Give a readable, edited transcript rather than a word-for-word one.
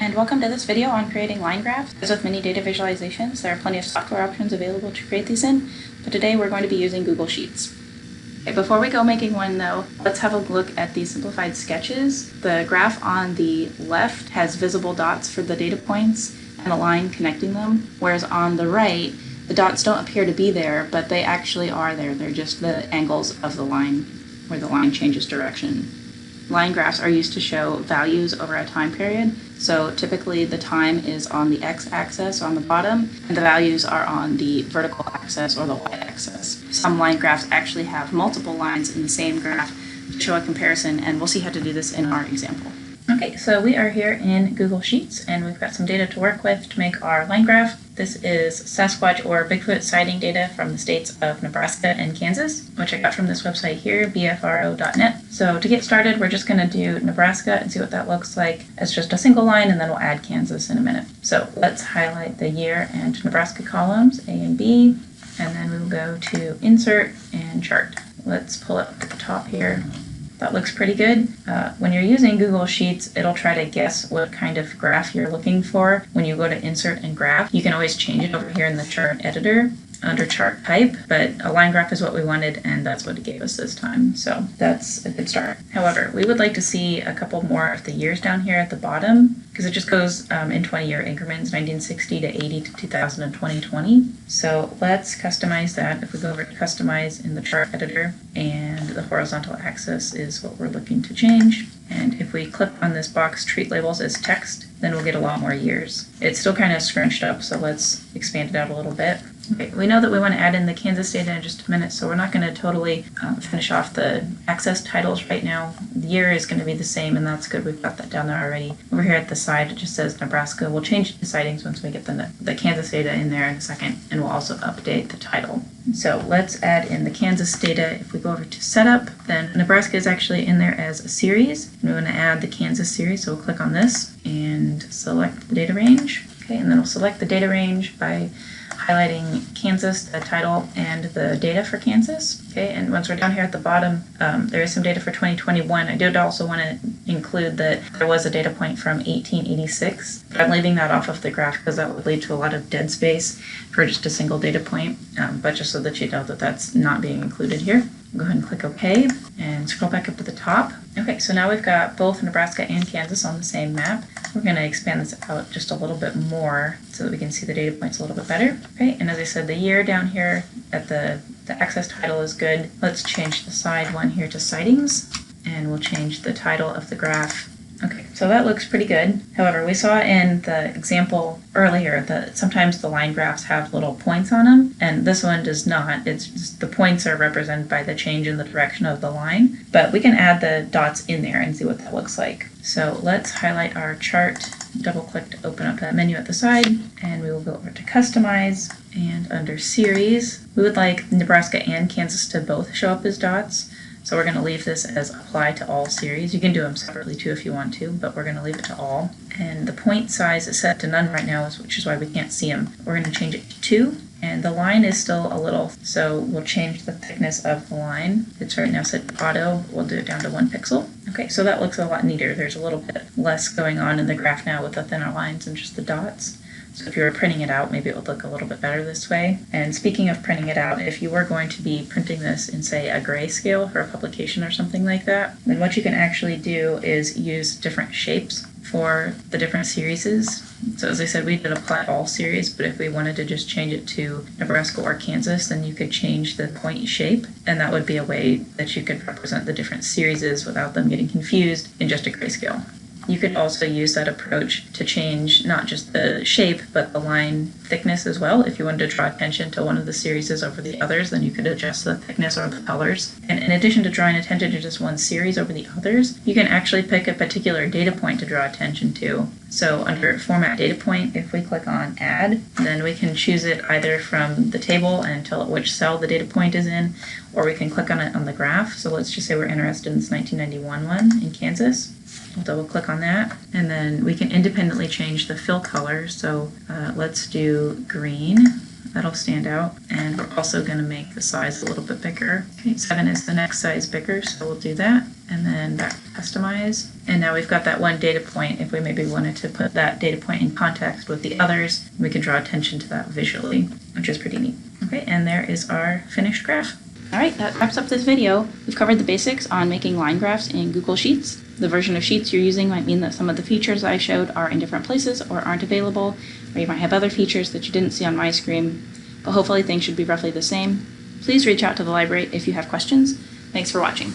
And welcome to this video on creating line graphs. As with many data visualizations, there are plenty of software options available to create these in, but today we're going to be using Google Sheets. Okay, before we go making one though, let's have a look at these simplified sketches. The graph on the left has visible dots for the data points and a line connecting them, whereas on the right, the dots don't appear to be there, but they actually are there. They're just the angles of the line where the line changes direction. Line graphs are used to show values over a time period. So typically the time is on the x-axis on the bottom, and the values are on the vertical axis or the y-axis. Some line graphs actually have multiple lines in the same graph to show a comparison, and we'll see how to do this in our example. Okay, so we are here in Google Sheets, and we've got some data to work with to make our line graph. This is Sasquatch or Bigfoot sighting data from the states of Nebraska and Kansas, which I got from this website here, bfro.net. So to get started, we're just going to do Nebraska and see what that looks like as just a single line, and then we'll add Kansas in a minute. So let's highlight the year and Nebraska columns, A and B, and then we will go to Insert and Chart. Let's pull up to the top here. That looks pretty good. When you're using Google Sheets, it'll try to guess what kind of graph you're looking for. When you go to Insert and Graph, you can always change it over here in the chart editor under chart type, but a line graph is what we wanted, and that's what it gave us this time. So that's a good start. However, we would like to see a couple more of the years down here at the bottom, because it just goes in 20-year increments, 1960 to 80 to 2000 and 2020. So let's customize that. If we go over to Customize in the chart editor, and the horizontal axis is what we're looking to change. And if we click on this box, Treat Labels as Text, then we'll get a lot more years. It's still kind of scrunched up, so let's expand it out a little bit. Okay, we know that we want to add in the Kansas data in just a minute, so we're not going to totally finish off the access titles right now. The year is going to be the same, and that's good. We've got that down there already. Over here at the side, it just says Nebraska. We'll change the sightings once we get the Kansas data in there in a second, and we'll also update the title. So let's add in the Kansas data. If we go over to Setup, then Nebraska is actually in there as a series. And we want to add the Kansas series, so we'll click on this and select the data range. Okay, and then we'll select the data range by highlighting Kansas, the title, and the data for Kansas. Okay, and once we're down here at the bottom, there is some data for 2021. I did also want to include that there was a data point from 1886, but I'm leaving that off of the graph because that would lead to a lot of dead space for just a single data point, but just so that you know that that's not being included here. Go ahead and click OK and scroll back up to the top. Okay, so now we've got both Nebraska and Kansas on the same map. We're going to expand this out just a little bit more so that we can see the data points a little bit better. Okay, and as I said, the year down here at the access title is good. Let's change the side one here to sightings, and we'll change the title of the graph. Okay, so that looks pretty good. However, we saw in the example earlier that sometimes the line graphs have little points on them, and this one does not. It's just the points are represented by the change in the direction of the line, but we can add the dots in there and see what that looks like. So let's highlight our chart, double click to open up that menu at the side, and we will go over to Customize, and under Series, we would like Nebraska and Kansas to both show up as dots. So we're going to leave this as Apply to All Series. You can do them separately too if you want to, but we're going to leave it to all. And the point size is set to none right now, which is why we can't see them. We're going to change it to 2, and the line is still a little, so we'll change the thickness of the line. It's right now set to auto, but we'll do it down to 1 pixel. Okay, so that looks a lot neater. There's a little bit less going on in the graph now with the thinner lines and just the dots. So if you were printing it out, maybe it would look a little bit better this way. And speaking of printing it out, if you were going to be printing this in, say, a grayscale for a publication or something like that, then what you can actually do is use different shapes for the different series. So as I said, we did Apply All Series, but if we wanted to just change it to Nebraska or Kansas, then you could change the point shape, and that would be a way that you could represent the different series without them getting confused in just a grayscale. You could also use that approach to change not just the shape, but the line thickness as well. If you wanted to draw attention to one of the series over the others, then you could adjust the thickness or the colors. And in addition to drawing attention to just one series over the others, you can actually pick a particular data point to draw attention to. So under Format Data Point, if we click on Add, then we can choose it either from the table and tell it which cell the data point is in, or we can click on it on the graph. So let's just say we're interested in this 1991 one in Kansas. We'll double click on that, and then we can independently change the fill color. So let's do green. That'll stand out, and we're also going to make the size a little bit bigger. Okay, 7 is the next size bigger, so we'll do that. and then back to customize. And now we've got that one data point. If we maybe wanted to put that data point in context with the others, we can draw attention to that visually, which is pretty neat. Okay, and there is our finished graph. All right, that wraps up this video. We've covered the basics on making line graphs in Google Sheets. The version of Sheets you're using might mean that some of the features I showed are in different places or aren't available, or you might have other features that you didn't see on my screen, but hopefully things should be roughly the same. Please reach out to the library if you have questions. Thanks for watching.